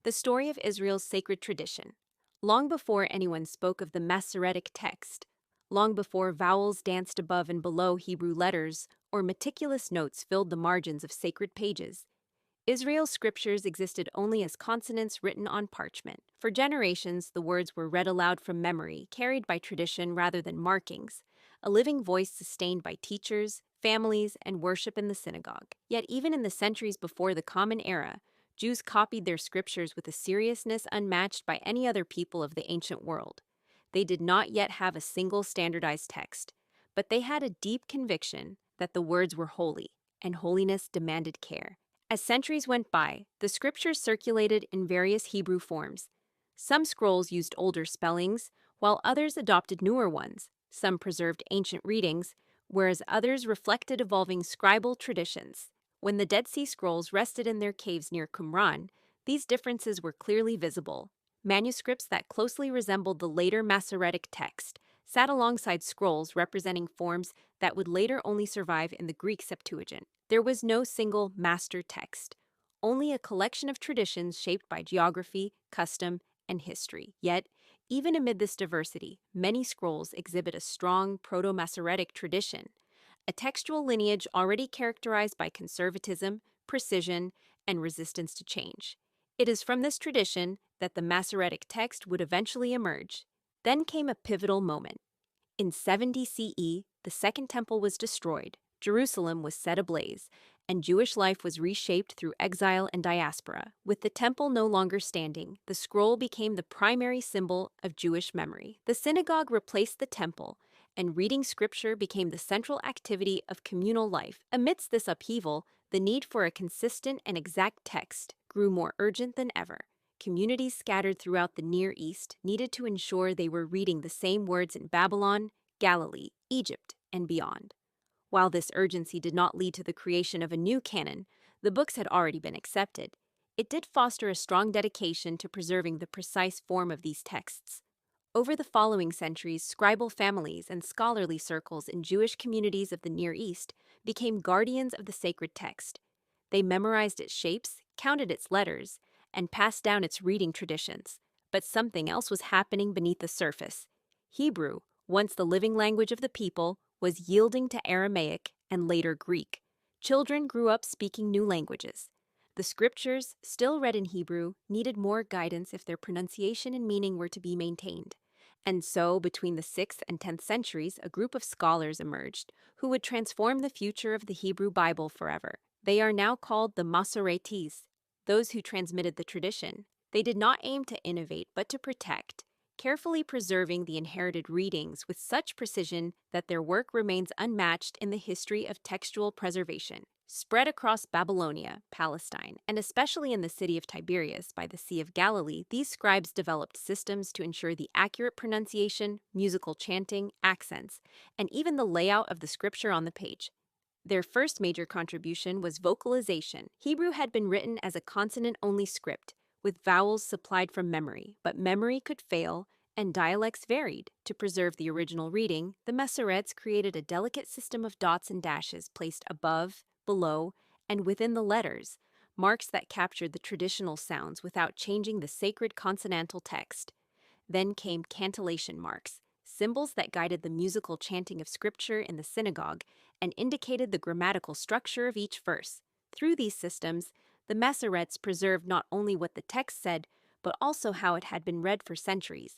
The story of Israel's sacred tradition. Long before anyone spoke of the Masoretic Text, long before vowels danced above and below Hebrew letters or meticulous notes filled the margins of sacred pages, Israel's scriptures existed only as consonants written on parchment. For generations, the words were read aloud from memory, carried by tradition rather than markings, a living voice sustained by teachers, families, and worship in the synagogue. Yet even in the centuries before the Common Era, Jews copied their scriptures with a seriousness unmatched by any other people of the ancient world. They did not yet have a single standardized text, but they had a deep conviction that the words were holy, and holiness demanded care. As centuries went by, the scriptures circulated in various Hebrew forms. Some scrolls used older spellings, while others adopted newer ones. Some preserved ancient readings, whereas others reflected evolving scribal traditions. When the Dead Sea Scrolls rested in their caves near Qumran, these differences were clearly visible. Manuscripts that closely resembled the later Masoretic Text sat alongside scrolls representing forms that would later only survive in the Greek Septuagint. There was no single master text, only a collection of traditions shaped by geography, custom, and history. Yet, even amid this diversity, many scrolls exhibit a strong Proto-Masoretic tradition, a textual lineage already characterized by conservatism, precision, and resistance to change. It is from this tradition that the Masoretic text would eventually emerge. Then came a pivotal moment. In 70 CE, the Second Temple was destroyed, Jerusalem was set ablaze, and Jewish life was reshaped through exile and diaspora. With the temple no longer standing, the scroll became the primary symbol of Jewish memory. The synagogue replaced the temple, and reading scripture became the central activity of communal life. Amidst this upheaval, the need for a consistent and exact text grew more urgent than ever. Communities scattered throughout the Near East needed to ensure they were reading the same words in Babylon, Galilee, Egypt, and beyond. While this urgency did not lead to the creation of a new canon, the books had already been accepted. It did foster a strong dedication to preserving the precise form of these texts. Over the following centuries, scribal families and scholarly circles in Jewish communities of the Near East became guardians of the sacred text. They memorized its shapes, counted its letters, and passed down its reading traditions. But something else was happening beneath the surface. Hebrew, once the living language of the people, was yielding to Aramaic and later Greek. Children grew up speaking new languages. The scriptures, still read in Hebrew, needed more guidance if their pronunciation and meaning were to be maintained. And so, between the 6th and 10th centuries, a group of scholars emerged who would transform the future of the Hebrew Bible forever. They are now called the Masoretes, those who transmitted the tradition. They did not aim to innovate, but to protect, carefully preserving the inherited readings with such precision that their work remains unmatched in the history of textual preservation. Spread across Babylonia, Palestine, and especially in the city of Tiberias by the Sea of Galilee, these scribes developed systems to ensure the accurate pronunciation, musical chanting, accents, and even the layout of the scripture on the page. Their first major contribution was vocalization. Hebrew had been written as a consonant-only script, with vowels supplied from memory, but memory could fail, and dialects varied. To preserve the original reading, the Masoretes created a delicate system of dots and dashes placed above, below, and within the letters, marks that captured the traditional sounds without changing the sacred consonantal text. Then came cantillation marks, symbols that guided the musical chanting of scripture in the synagogue and indicated the grammatical structure of each verse. Through these systems, the Masoretes preserved not only what the text said, but also how it had been read for centuries.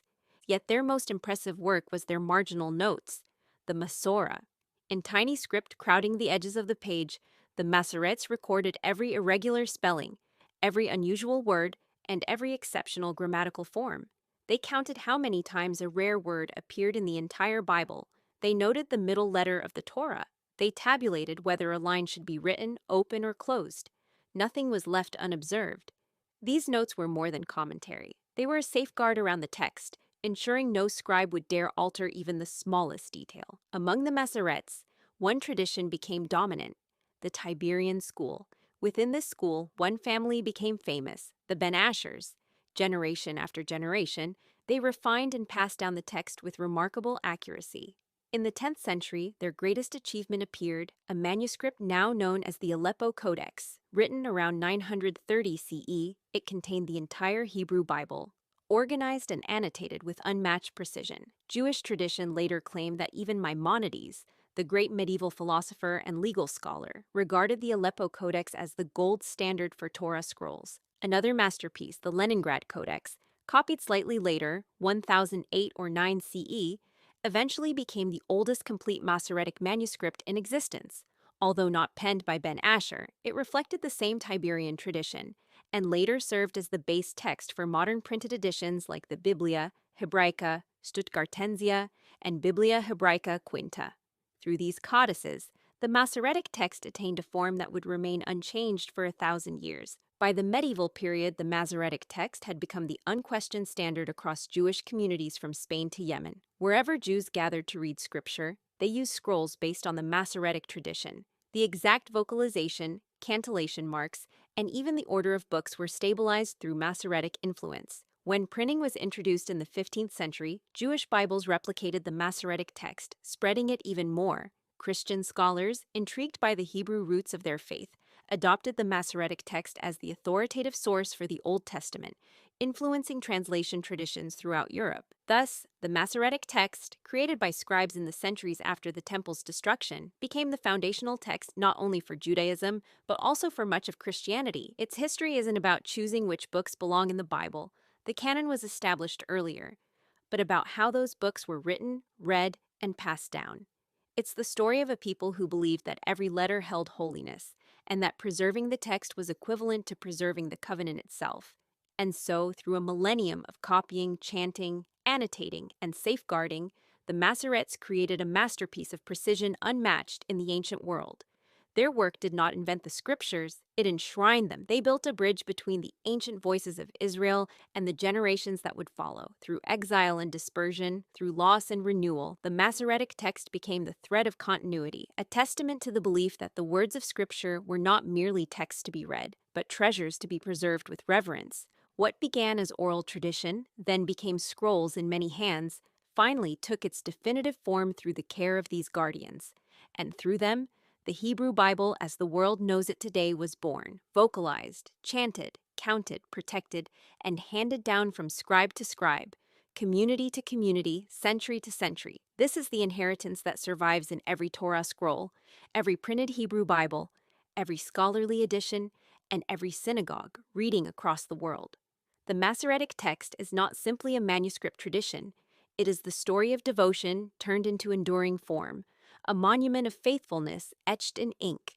Yet their most impressive work was their marginal notes, the Masorah. In tiny script crowding the edges of the page, the Masoretes recorded every irregular spelling, every unusual word, and every exceptional grammatical form. They counted how many times a rare word appeared in the entire Bible. They noted the middle letter of the Torah. They tabulated whether a line should be written, open, or closed. Nothing was left unobserved. These notes were more than commentary. They were a safeguard around the text, ensuring no scribe would dare alter even the smallest detail. Among the Masoretes, one tradition became dominant, the Tiberian school. Within this school, one family became famous, the Ben Ashers. Generation after generation, they refined and passed down the text with remarkable accuracy. In the 10th century, their greatest achievement appeared, a manuscript now known as the Aleppo Codex. Written around 930 CE, it contained the entire Hebrew Bible, organized and annotated with unmatched precision. Jewish tradition later claimed that even Maimonides, the great medieval philosopher and legal scholar, regarded the Aleppo Codex as the gold standard for Torah scrolls. Another masterpiece, the Leningrad Codex, copied slightly later, 1008 or 9 CE, eventually became the oldest complete Masoretic manuscript in existence. Although not penned by Ben Asher, it reflected the same Tiberian tradition, and later served as the base text for modern printed editions like the Biblia Hebraica Stuttgartensia and Biblia Hebraica Quinta. Through these codices, the Masoretic text attained a form that would remain unchanged for 1,000 years. By the medieval period, the Masoretic text had become the unquestioned standard across Jewish communities from Spain to Yemen. Wherever Jews gathered to read scripture, they used scrolls based on the Masoretic tradition. The exact vocalization, cantillation marks, and even the order of books were stabilized through Masoretic influence. When printing was introduced in the 15th century, Jewish Bibles replicated the Masoretic text, spreading it even more. Christian scholars, intrigued by the Hebrew roots of their faith, adopted the Masoretic text as the authoritative source for the Old Testament, influencing translation traditions throughout Europe. Thus, the Masoretic text, created by scribes in the centuries after the temple's destruction, became the foundational text not only for Judaism, but also for much of Christianity. Its history isn't about choosing which books belong in the Bible. The canon was established earlier, but about how those books were written, read, and passed down. It's the story of a people who believed that every letter held holiness, and that preserving the text was equivalent to preserving the covenant itself. And so, through a millennium of copying, chanting, annotating, and safeguarding, the Masoretes created a masterpiece of precision unmatched in the ancient world. Their work did not invent the scriptures, it enshrined them. They built a bridge between the ancient voices of Israel and the generations that would follow. Through exile and dispersion, through loss and renewal, the Masoretic text became the thread of continuity, a testament to the belief that the words of scripture were not merely texts to be read, but treasures to be preserved with reverence. What began as oral tradition, then became scrolls in many hands, finally took its definitive form through the care of these guardians. And through them, the Hebrew Bible as the world knows it today was born, vocalized, chanted, counted, protected, and handed down from scribe to scribe, community to community, century to century. This is the inheritance that survives in every Torah scroll, every printed Hebrew Bible, every scholarly edition, and every synagogue reading across the world. The Masoretic text is not simply a manuscript tradition. It is the story of devotion turned into enduring form, a monument of faithfulness etched in ink,